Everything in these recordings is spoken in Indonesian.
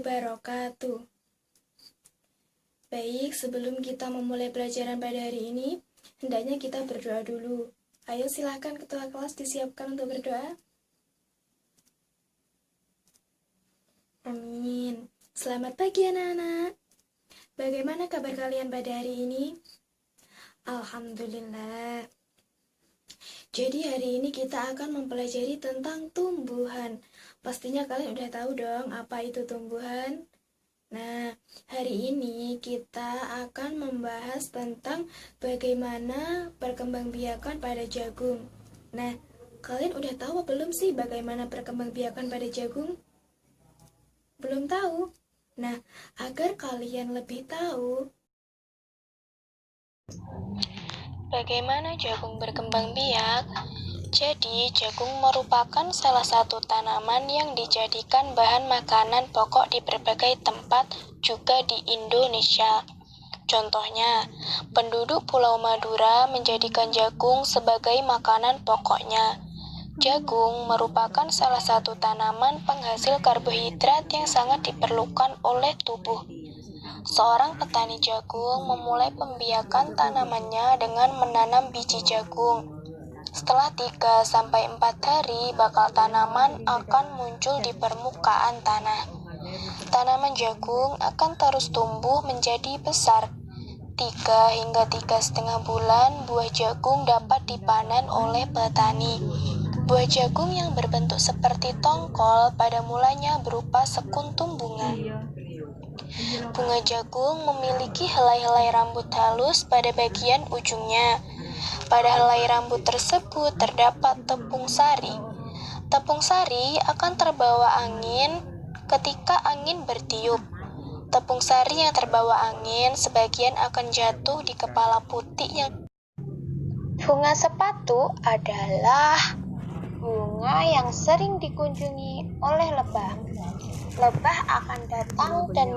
wabarakatuh. Baik, sebelum kita memulai pelajaran pada hari ini, hendaknya kita berdoa dulu. Ayo silahkan ketua kelas disiapkan untuk berdoa. Amin. Selamat pagi anak-anak. Bagaimana kabar kalian pada hari ini? Alhamdulillah. Jadi hari ini kita akan mempelajari tentang tumbuhan. Pastinya kalian udah tahu dong apa itu tumbuhan. Nah, hari ini kita akan membahas tentang bagaimana perkembangbiakan pada jagung. Nah, kalian udah tahu belum sih bagaimana perkembangbiakan pada jagung? Belum tahu? Nah, agar kalian lebih tahu bagaimana jagung berkembang biak? Jadi, jagung merupakan salah satu tanaman yang dijadikan bahan makanan pokok di berbagai tempat, juga di Indonesia. Contohnya, penduduk Pulau Madura menjadikan jagung sebagai makanan pokoknya. Jagung merupakan salah satu tanaman penghasil karbohidrat yang sangat diperlukan oleh tubuh. Seorang petani jagung memulai pembiakan tanamannya dengan menanam biji jagung. Setelah 3-4 hari, bakal tanaman akan muncul di permukaan tanah. Tanaman jagung akan terus tumbuh menjadi besar. 3 hingga 3,5 bulan, buah jagung dapat dipanen oleh petani. Buah jagung yang berbentuk seperti tongkol pada mulanya berupa sekuntum bunga. Bunga jagung memiliki helai-helai rambut halus pada bagian ujungnya. Pada helai rambut tersebut terdapat tepung sari. Tepung sari akan terbawa angin ketika angin bertiup. Tepung sari yang terbawa angin sebagian akan jatuh di kepala putih yang... Bunga sepatu adalah bunga yang sering dikunjungi oleh lebah. Lebah akan datang dan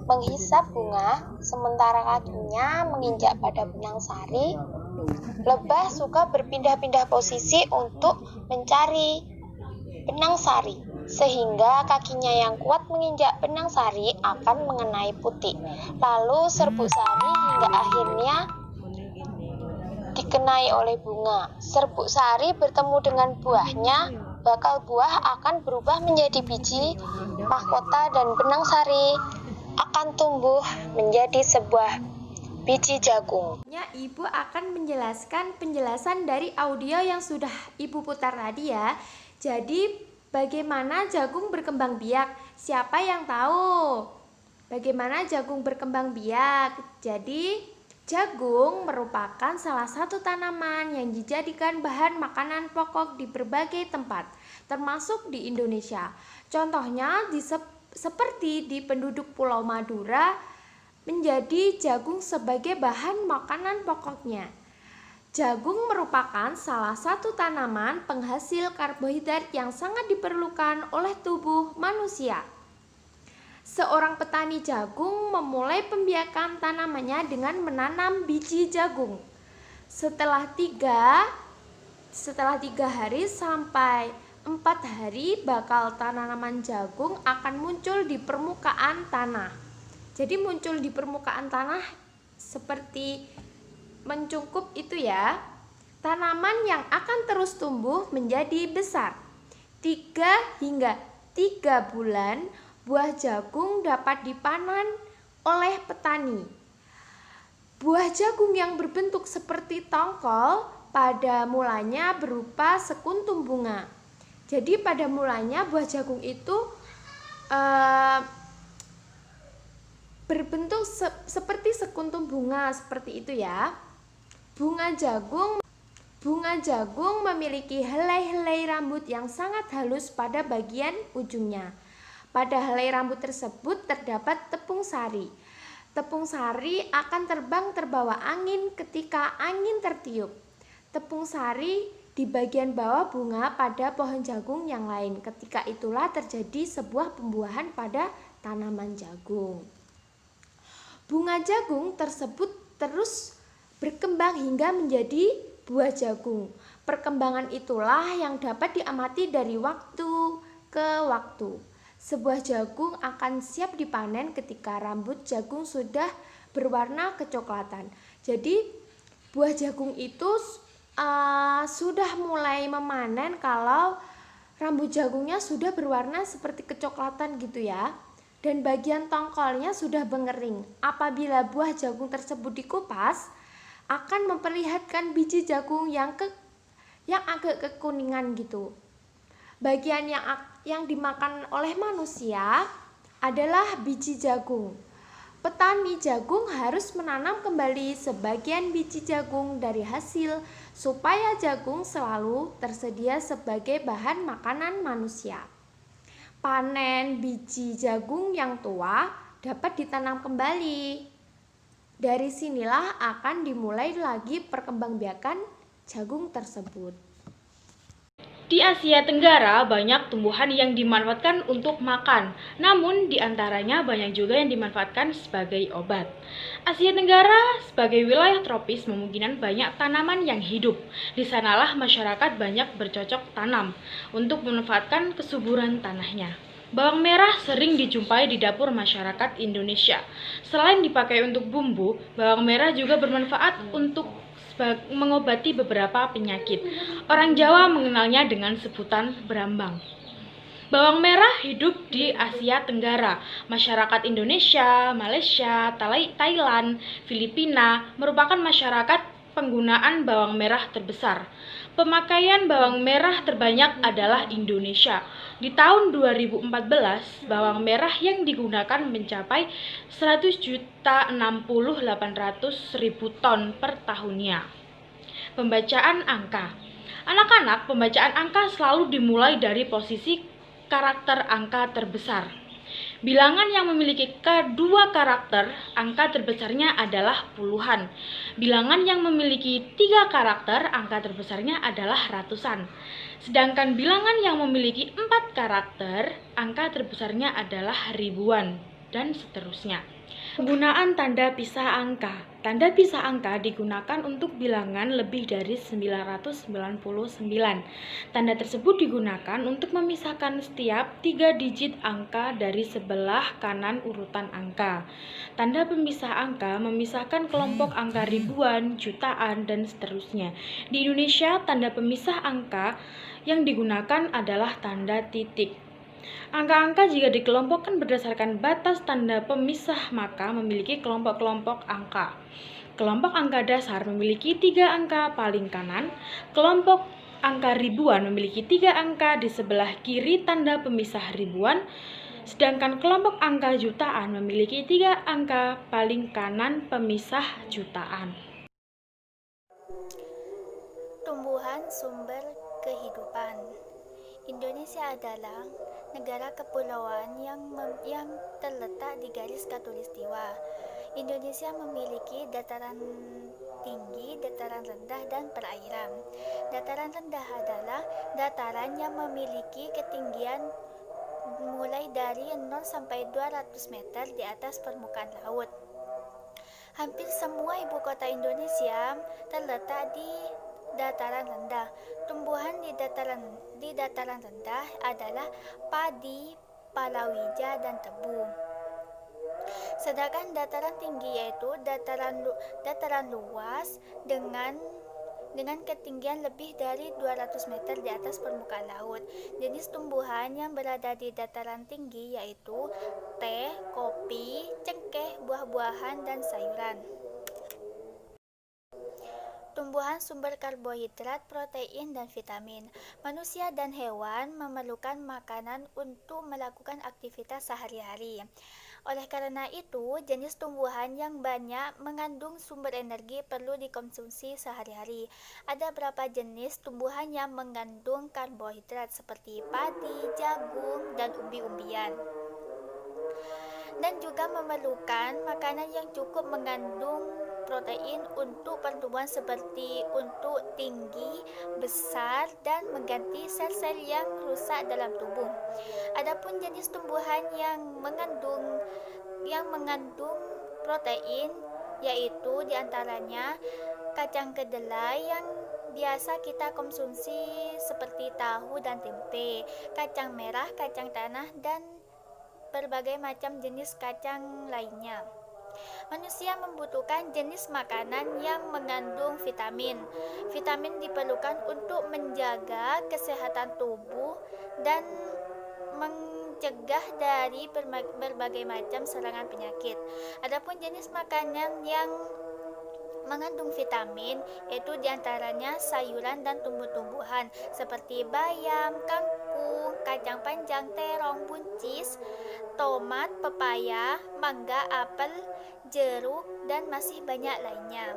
menghisap bunga, sementara kakinya menginjak pada benang sari. Lebah suka berpindah-pindah posisi untuk mencari benang sari, sehingga kakinya yang kuat menginjak benang sari akan mengenai putik. Lalu serbuk sari hingga akhirnya dikenai oleh bunga. Serbuk sari bertemu dengan buahnya, bakal buah akan berubah menjadi biji mahkota dan benang sari akan tumbuh menjadi sebuah biji jagung. Ibu akan menjelaskan penjelasan dari audio yang sudah Ibu putar tadi ya. Jadi bagaimana jagung berkembang biak? Siapa yang tahu bagaimana jagung berkembang biak? Jadi jagung merupakan salah satu tanaman yang dijadikan bahan makanan pokok di berbagai tempat, termasuk di Indonesia. Contohnya seperti di penduduk Pulau Madura, menjadi jagung sebagai bahan makanan pokoknya. Jagung merupakan salah satu tanaman penghasil karbohidrat yang sangat diperlukan oleh tubuh manusia. Seorang petani jagung memulai pembiakan tanamannya dengan menanam biji jagung. Setelah 3 hari sampai 4 hari, bakal tanaman jagung akan muncul di permukaan tanah. Jadi muncul di permukaan tanah seperti mencungkup itu ya. Tanaman yang akan terus tumbuh menjadi besar. 3 hingga 3 bulan, buah jagung dapat dipanen oleh petani. Buah jagung yang berbentuk seperti tongkol pada mulanya berupa sekuntum bunga. Jadi pada mulanya buah jagung itu berbentuk seperti sekuntum bunga, seperti itu ya. Bunga jagung memiliki helai-helai rambut yang sangat halus pada bagian ujungnya. Pada helai rambut tersebut terdapat tepung sari. Tepung sari akan terbang terbawa angin ketika angin tertiup. Tepung sari di bagian bawah bunga pada pohon jagung yang lain. Ketika itulah terjadi sebuah pembuahan pada tanaman jagung. Bunga jagung tersebut terus berkembang hingga menjadi buah jagung. Perkembangan itulah yang dapat diamati dari waktu ke waktu. Sebuah jagung akan siap dipanen ketika rambut jagung sudah berwarna kecoklatan. Jadi buah jagung itu sudah mulai memanen kalau rambut jagungnya sudah berwarna seperti kecoklatan gitu ya. Dan bagian tongkolnya sudah mengering. Apabila buah jagung tersebut dikupas, akan memperlihatkan biji jagung yang agak kekuningan gitu. Bagian yang dimakan oleh manusia adalah biji jagung. Petani jagung harus menanam kembali sebagian biji jagung dari hasil supaya jagung selalu tersedia sebagai bahan makanan manusia. Panen biji jagung yang tua dapat ditanam kembali. Dari sinilah akan dimulai lagi perkembangbiakan jagung tersebut. Di Asia Tenggara banyak tumbuhan yang dimanfaatkan untuk makan, namun di antaranya banyak juga yang dimanfaatkan sebagai obat. Asia Tenggara sebagai wilayah tropis memungkinkan banyak tanaman yang hidup. Di sanalah masyarakat banyak bercocok tanam untuk memanfaatkan kesuburan tanahnya. Bawang merah sering dijumpai di dapur masyarakat Indonesia. Selain dipakai untuk bumbu, bawang merah juga bermanfaat untuk mengobati beberapa penyakit. Orang Jawa mengenalnya dengan sebutan berambang. Bawang merah hidup di Asia Tenggara. Masyarakat Indonesia, Malaysia, Thailand, Filipina merupakan masyarakat penggunaan bawang merah terbesar. Pemakaian bawang merah terbanyak adalah Indonesia. Di tahun 2014, bawang merah yang digunakan mencapai 100.068.000 ton per tahunnya. Pembacaan angka. Anak-anak, pembacaan angka selalu dimulai dari posisi karakter angka terbesar. Bilangan yang memiliki kedua karakter, angka terbesarnya adalah puluhan. Bilangan yang memiliki 3 karakter, angka terbesarnya adalah ratusan. Sedangkan bilangan yang memiliki 4 karakter, angka terbesarnya adalah ribuan, dan seterusnya. Penggunaan tanda pisah angka. Tanda pisah angka digunakan untuk bilangan lebih dari 999. Tanda tersebut digunakan untuk memisahkan setiap 3 digit angka dari sebelah kanan urutan angka. Tanda pemisah angka memisahkan kelompok angka ribuan, jutaan, dan seterusnya. Di Indonesia, tanda pemisah angka yang digunakan adalah tanda titik. Angka-angka jika dikelompokkan berdasarkan batas tanda pemisah maka memiliki kelompok-kelompok angka. Kelompok angka dasar memiliki 3 angka paling kanan, kelompok angka ribuan memiliki 3 angka di sebelah kiri tanda pemisah ribuan, sedangkan kelompok angka jutaan memiliki 3 angka paling kanan pemisah jutaan. Tumbuhan sumber kehidupan. Indonesia adalah negara kepulauan yang terletak di garis khatulistiwa. Indonesia memiliki dataran tinggi, dataran rendah, dan perairan. Dataran rendah adalah dataran yang memiliki ketinggian mulai dari 0 sampai 200 meter di atas permukaan laut. Hampir semua ibu kota Indonesia terletak di dataran rendah. Tumbuhan di dataran rendah adalah padi, palawija, dan tebu. Sedangkan dataran tinggi yaitu dataran luas dengan ketinggian lebih dari 200 meter di atas permukaan laut. Jenis tumbuhan yang berada di dataran tinggi yaitu teh, kopi, cengkeh, buah-buahan, dan sayuran. Tumbuhan sumber karbohidrat, protein, dan vitamin. Manusia dan hewan memerlukan makanan untuk melakukan aktivitas sehari-hari. Oleh karena itu, jenis tumbuhan yang banyak mengandung sumber energi perlu dikonsumsi sehari-hari. Ada beberapa jenis tumbuhan yang mengandung karbohidrat seperti padi, jagung, dan umbi-umbian. Dan juga memerlukan makanan yang cukup mengandung protein untuk pertumbuhan seperti untuk tinggi, besar, dan mengganti sel-sel yang rusak dalam tubuh. Adapun jenis tumbuhan yang mengandung protein yaitu diantaranya kacang kedelai yang biasa kita konsumsi seperti tahu dan tempe, kacang merah, kacang tanah, dan berbagai macam jenis kacang lainnya. Manusia membutuhkan jenis makanan yang mengandung vitamin. Vitamin diperlukan untuk menjaga kesehatan tubuh dan mencegah dari berbagai macam serangan penyakit. Adapun jenis makanan yang mengandung vitamin yaitu diantaranya sayuran dan tumbuh-tumbuhan seperti bayam, kangkung, kacang panjang, terong, buncis, tomat, pepaya, mangga, apel, jeruk, dan masih banyak lainnya.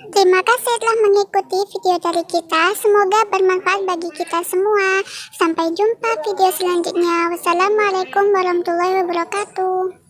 Terima kasih telah mengikuti video dari kita. Semoga bermanfaat bagi kita semua. Sampai jumpa video selanjutnya. Wassalamualaikum warahmatullahi wabarakatuh.